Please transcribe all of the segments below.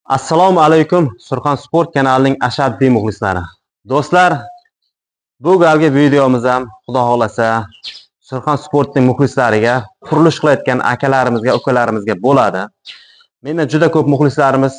Assalomu alaykum, Surxon Sport kanalining ashaddiy muxlislari. Do'stlar, bu galgi videomiz ham Xudo xolasa Surxon Sportning muxlislariga, qurilish qilayotgan akalarimizga, ukalarimizga bo'ladi. Mendan juda ko'p muxlislarimiz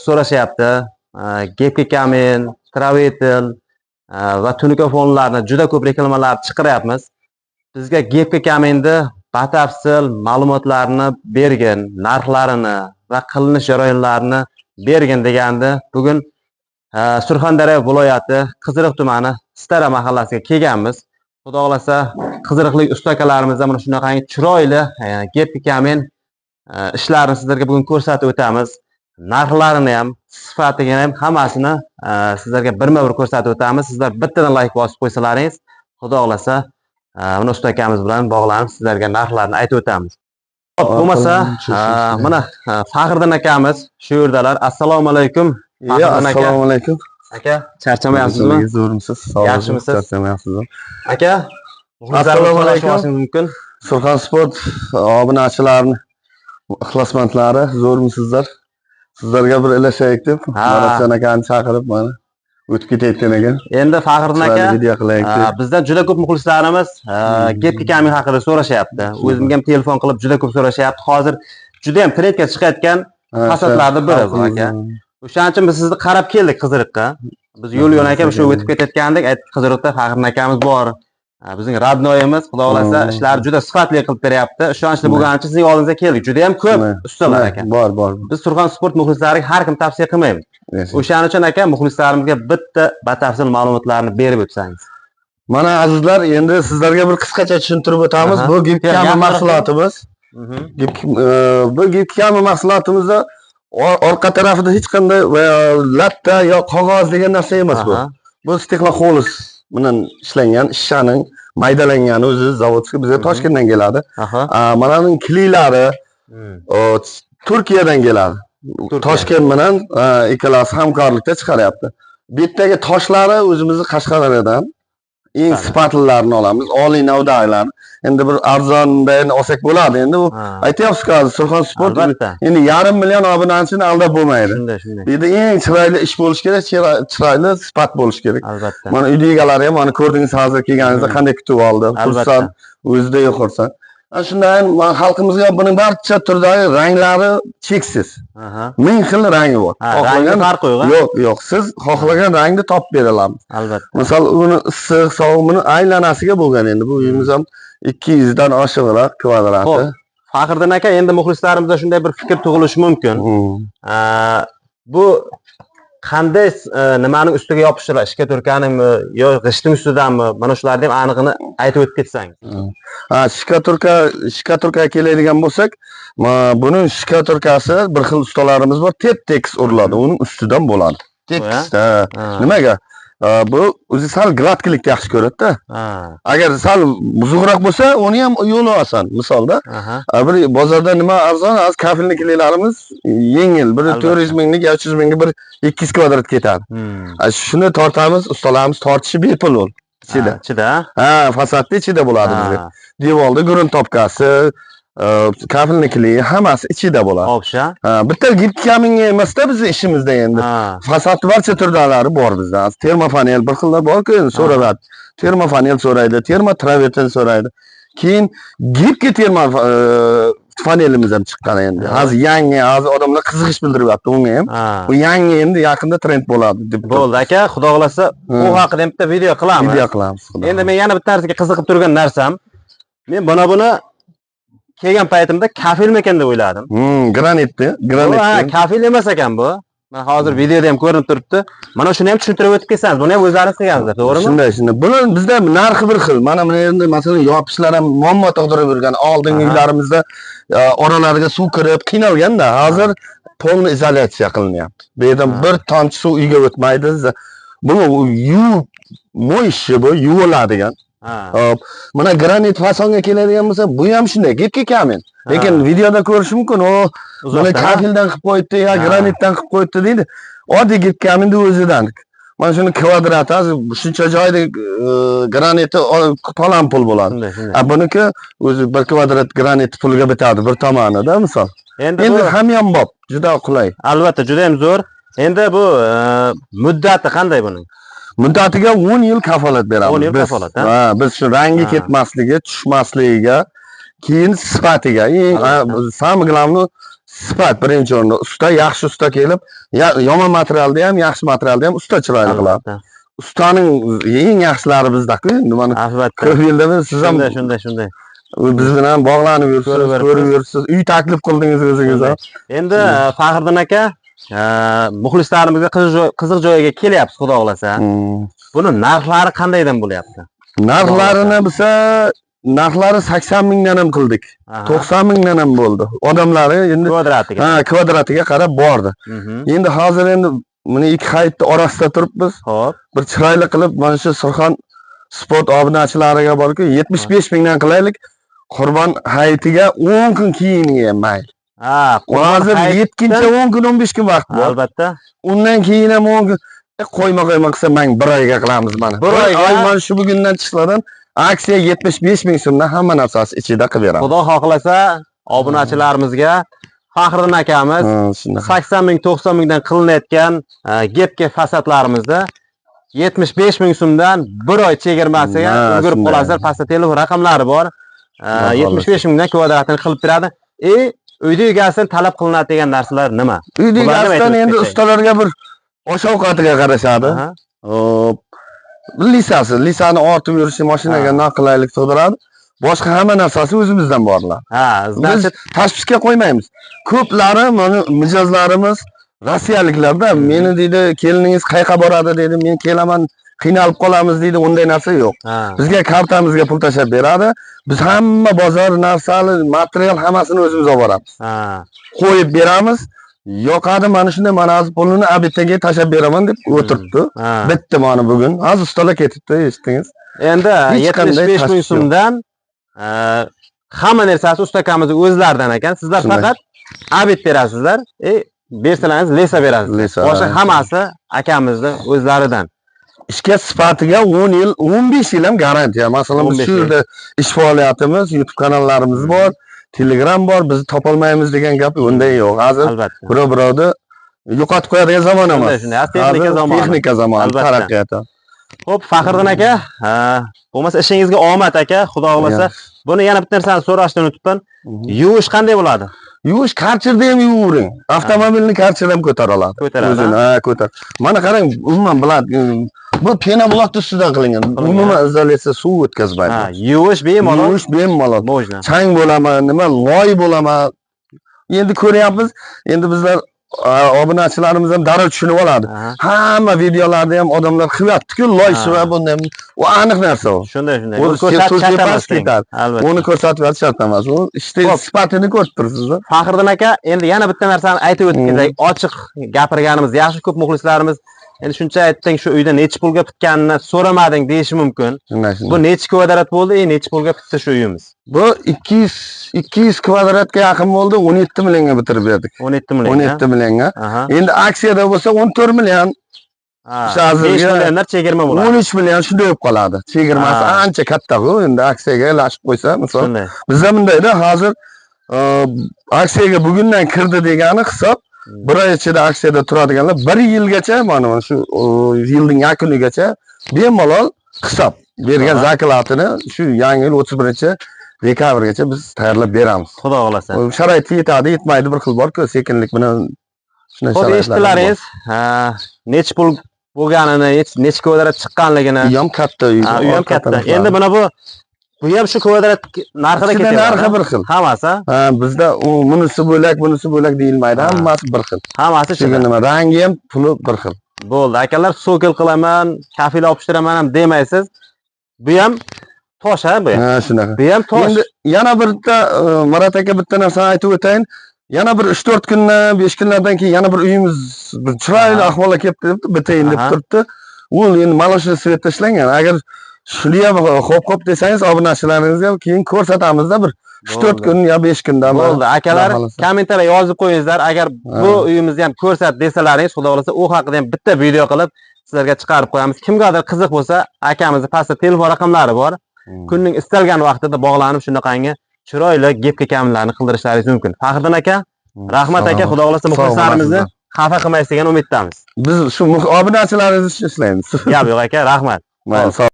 so'rashyapti. Gepki kamen, Travetel va tunikofonlarni juda ko'p reklamalar chiqaryapmiz. Bizga Gepki kamenni batafsil ma'lumotlarni bergin, narxlarini va qilinish jarayonlarini bergin degandi. Bugun Surxondaryo viloyati Qiziriq tumani Stara mahallasiga kelganmiz. Xudo xolasa qiziriqlik ustakalarimiz mana shunaqangi chiroyli Gepki kamen ishlarini sizlarga bugun ko'rsatib o'tamiz. Narxlarini ham, sifatini ham hammasini sizlarga birma-bir ko'rsatib o'tamiz. Sizlar bittadan like bosib qo'ysalaringiz, Xudo xolasa mana ustakamiz bilan bog'lanib sizlarga narxlarni aytib o'tamiz. Bo'lmasa, mana Faxriddin akamiz shu yerdalar. Assalomu alaykum. Assalomu alaykum. Aka, charchamayapsizmi? Zo'rmisiz? Yaxshimisiz? Charchamayapsizmi? Aka, assalomu alaykum. Mumkin. Surxon Sport obunachilarini, ixlosmandlari, zo'rmisizlar? Sizlarga bir ilashaylik deb, Marasan akani chaqirib mana o'tib ketayotgan ekan. Endi Faxriddin aka, video qilaylik deb. Bizdan juda ko'p muxlislarimiz Gepki kamen haqida so'rashyapti. O'zimga ham telefon qilib juda ko'p so'rashyapti. Hozir juda ham trendga chiqayotgan fasadlardan biri bu aka. O'shaning uchun biz sizni qarab keldik Qiziriqqa. Biz yo'l-yo'l aka shu o'tib ketayotgandik, aytdik Qiziriqda Faxriddin akamiz bor. Bizning radnoyimiz, Xudo xolasa ishlar juda sifatli qilib beryapti. Ishonchli bo'lgani uchun sizning oldingizga keldik. Juda ham ko'p ustalar aka. Bor. Biz Surxon Sport muxlislariga har kim tavsiya qilmaymiz. O'shaning uchun aka muxlislarimizga bitta batafsil ma'lumotlarni berib o'tsangiz. Mana azizlar, endi sizlarga bir qisqacha tushuntirib o'tamiz. Bu Gepki kamen mahsulotimiz. Bu Gepki kamen mahsulotimizda orqa tarafida hech qanday latta yo qog'oz degan narsa emas bu. Bu Stexnoholis bilan ishlangan, ishchaning maydalangani o'zi zavodskiy bizga Toshkentdan keladi. Mana uning kiliklari Turkiyadan keladi. Toshkent bilan ikkalasi hamkorlikda chiqaryapti. Bu yerdagi toshlari o'zimizning Qashqadaryodan eng sifatlilarini olamiz, oliy navdagilarni. Endi bir arzondan olsak bo'ladi. Endi u aytyapsiz-ku, Surxon Sport endi 500 million obunachini aldab bo'lmaydi. Bu yerda eng chiroyli ish bo'lish kerak, chiroyli sifat bo'lish kerak. Albatta. Mana uy egalari ham mana ko'rdingiz hozir kelganingizda qanday kutib oldi. Xursand, o'zida yo'qorsan. Shundan xalqimizga buning barcha turdagi ranglari cheksiz. 1000 xil rangi bor. Xohlagan farqi yo'q. Yo'q. Siz xohlagan rangni topib beramiz. Albatta. Misol, uni issiq, sovuq buni aylanasiga bo'lgan endi. Bu uyimiz ham 200 dan oshiqroq kvadrati. Faxriddin aka, endi muxlislarimizda shunday bir fikr tug'ilishi mumkin. Bu qanday nimaning ustiga yopishtiradi? Ishka turkaningmi yo g'ishtning ustidanmi? Mana shularni ham aniqini aytib o'tib ketsangiz. Shkaturka keladigan bo'lsak, buni shkaturkasi bir xil ustalarimiz bor, tep-tekis uriladi, uning ustidan bo'ladi. Tekisda. Nimaga? Bu o'zi sal gladkilikni yaxshi ko'radi-da. Agar sal buzuqroq bo'lsa, uni ham yo'li oson. Misolda, bir bozorda nima arzon, az kafilnikilarimiz yengil, bir 400 minglik, 300 mingga bir 200 kvadrat ketadi. Shuni tortamiz, ustalarimiz tortishi bepul bo'l. Ichida. Fasadda ichida bo'ladi bizga. Devorda grunt topkasi, kafilnikli hammasi ichida bo'ladi. Obsha. Bitta Gepki kamenga emasda bizning ishimizda endi. Fasadning barcha turdalari bor bizda. Termopanel bir xillar bor-ku, endi so'raydi. Termopanel so'raydi, termotraverten so'raydi. Keyin Gepki termopanelimiz ham chiqqan endi. Hozir yangi, hozir odamlar qiziqish bildiryapti unga ham. Bu yangi endi yaqinda trend bo'ladi deb. Bo'ldi aka, Xudo xolasa u haqida ham bitta video qilamiz. Endi men yana bitta narsaga qiziqib turgan narsam, men buni kelgan paytimda kafilmikan deb o'yladim. Granitni. Kafil emas ekan bu. Men hozir videoda ham ko'rinib turibdi. Mana shuni ham tushuntirib o'tib ketsangiz, buni ham o'zlaringiz qilgansizlar, to'g'rimi? Shunday. Buni bizda narxi bir xil. Mana buni endi masalan yopishlar ham muammo tug'dirib yurgan. Oldingi uylarimizda oralariga suv kirib qiynalganda, hozir polni izolyatsiya qilinyapti. Bu yerdan bir tomchi suv uyga o'tmaydi. Buni mo'yishi bu yuviladigan. Mana granit fasonga keladigan bo'lsa, bu ham shunday, Gepki kamen. Lekin videoda ko'rish mumkin, buni kafildan qilib qo'yibdi, yo granitdan qilib qo'yibdi deydi. Oddiy Gepki kamenning o'zidan. Mana shuni kvadrati shuncha joyda graniti falon pul bo'ladi. Shunday, shunday. Buniki o'zi 1 kvadrat granit pulga bitadi bir tomonida misol. Endi bu hamyonbop, juda qulay. albatta juda ham zo'r. Endi bu muddati qanday buning? Muddatiga 10 yil kafolat beramiz. 10 yil kafolat, ha? Ha, biz shu rangi ketmasligi, tushmasligiga, keyin sifatiga, самое главное sifat birinchi o'rinda. Usta yaxshi usta kelib, yomon materialda ham, yaxshi materialda ham usta chiroyli qiladi. Ustaning eng yaxshilari bizda-ku. Endi mana ko'p yilda siz ham shunday. Biz bilan bog'lanib yursiz, ko'rib yursiz, uy taklif qildingiz o'zingiz. Endi Faxriddin aka, muxlislarimizga qiziq joyga kelyapsiz, xudo xolasa. Buni narxlari qandaydan bo'lyapti? Narxlarini bilsa, narxlari 80 mingdan ham qildik. 90 mingdan ham bo'ldi. Odamlari endi kvadratiga qarab bordi. Endi hozir buni ikki hayitni orasida turibmiz. Xo'p. Bir chiroyli qilib mana shu Surxon sport obunachilariga borku 75 mingdan qilaylik. Qurbon hayitiga 10 kun keyin mayli. Hozir 7-chi 10 kun 15 kun vaqt bor. Albatta. Undan keyin ham 10 kun qo'yma qilsa, men 1 oyga qilamiz mana. 1 oy mana shu bugundan chiqishlardan aksiya 75 ming so'mdan hamma narsasi ichida qilib beramiz. Xudo xohlasa, obunachilarimizga Faxriddin akamiz 80 ming, 90 mingdan qilinayotgan gepga fasadlarimizda 75 ming so'mdan 1 oy chegirmasiga ulgurib qolasizlar. Pastda telefon raqamlari bor. 75 mingdan kvadratini qilib beradi. Uyda egasidan talab qilinadigan narsalar nima? Uyda egasidan endi ustalarga bir osh-ovqatiga qarashadi. Lisani ortib yurishi mashinaga noqulaylik tug'diradi. Boshqa hamma narsasi o'zimizdan borlar. Biz tashvishga qo'ymaymiz. Ko'plari mana mijozlarimiz Rossiyaliklarda meni deydi, keliningiz qayerga boradi deydi, men kelaman, qiynalib qolamiz deydi, unday narsa yo'q. Bizga kartamizga pul tashab beradi. Biz hamma bozor narsani, material hammasini o'zimiz olib boramiz. Qo'yib beramiz. Yoqadi mana shunday, mana hozir pulini abitaga tashab beraman deb o'tiribdi. Bitti mana bugun. Hozir ustalar ketibdi, eshitdingiz. Endi 75 ming so'mdan hamma narsasi ustakamizning o'zlaridan ekan. Sizlar faqat abit berasizlar. Bersalaringiz lesa berasiz. Boshqa hammasi akamizni o'zlaridan. Ishga sifatiga 10 yil, 15 yil ham garantiya. Masalan, biz shu yerda ish faoliyatimiz, YouTube kanallarimiz bor, Telegram bor, bizni topolmaymiz degan gap unday yo'q. Hozir birovni yo'qotib qo'yadigan zamon emas. Shunday, texnika zamoni, taraqqiyoti. Xo'p, Faxriddin aka, bo'lmasa ishingizga omad aka, xudo xolasa. Buni yana bitta narsani so'rashdan o'tibman. Yuvish qanday bo'ladi? Yuvish karchirda ham yuvavering. Avtomobilni karchir ham ko'tara oladi. O'zini, ko'tar. Mana qarang, umuman biladi. Bu pena buloqda ustidan qilingan. Umuman izolyatsiya suv o'tkazmaydi. Yuvish bemalol. Yuvish bemalol. Chang bo'laman, nima, loy bo'laman. Endi ko'ryapmiz. Endi bizlar obunachilarimiz ham darrov tushunib oladi. Hamma videolarda ham odamlar qilyapti-ku, loy suva bunday. U aniq narsa u. Shunday. Uni ko'rsatib berish shart emas. U ishning sifatini ko'rib turibsiz. Faxriddin aka, endi yana bitta narsani aytib o'tdik. Ochiq gapirganimiz yaxshi, ko'p muxlislarimiz endi shuncha aytding, shu uyda necha pulga bitganini so'ramading deyishi mumkin. Bu necha kvadrat bo'ldi, necha pulga bitdi shu uyimiz? Bu 200 kvadratga yaqin bo'ldi, 17 millionga bitirib berdik. 17 millionga. Endi aksiyada bo'lsa 14 million. 5 millionlar chegirma bo'ladi. 13 million shunday bo'lib qoladi. Chegirmasi ancha katta-ku, endi aksiyaga lashib qo'ysa, misol. Bizda bundayda hozir aksiyaga bugundan kirdi degani hisob 1 oy ichida aksiyada turadiganlar 1 yilgacha, mana shu yilning yakunigacha bemalol hisob bergan zaklatini shu yangi yil 31-dekabrgacha biz tayyorlab beramiz. Xudo xolasa. Sharoit yetadi, yetmaydi, bir xil bor-ku, sekinlik bilan shunday sharoitlar. Eshitdilaringiz, necha pul bo'lganini, necha kvadrat chiqqanligini. Uy ham katta, uy ham katta. Endi mana bu ham shu kvadrat narxida ketyapti. Narxi bir xil. Hammasi. Bizda bunisi bo'lak deyilmaydi, hammasi bir xil. Hammasi shu. Nima, rangi ham, puli bir xil. Bo'ldi. Akalar, sokil qilaman, kafil olib pishiraman ham demaysiz. Bu ham tosh, bu ham. Shunaqa. Bu ham tosh. Endi yana bitta Marat aka bitta narsani aytib o'tayin. Yana bir 3-4 kundan, 5 kunlardan keyin yana bir uyimiz bir chiroyli ahvolga kelibdi deb bitayin deb turibdi. U endi молочный svetda ishlangan. Agar shuni ham xo'p desangiz, obunachilaringizga keyin ko'rsatamiz-da bir 3-4 kun yo 5 kundan. Bo'ldi. Akalar, kommentariyga yozib qo'yingizlar. Agar bu uyimizni ham ko'rsat desalaringiz, xudo xolasa, u haqida ham bitta video qilib sizlarga chiqarib qo'yamiz. Kimgadir qiziq bo'lsa, akamizni pastda telefon raqamlari bor. Kunning istalgan vaqtida bog'lanib shunaqangi chiroyli gepga kamlarni qildirishlaringiz mumkin. Faxriddin aka, rahmat aka, xudo xolasa muxlislarimizni xafa qilmaysiz degan umiddamiz. Biz shu obunachilaringiz uchun ishlaymiz. Gap yo'q aka, rahmat. Mayli,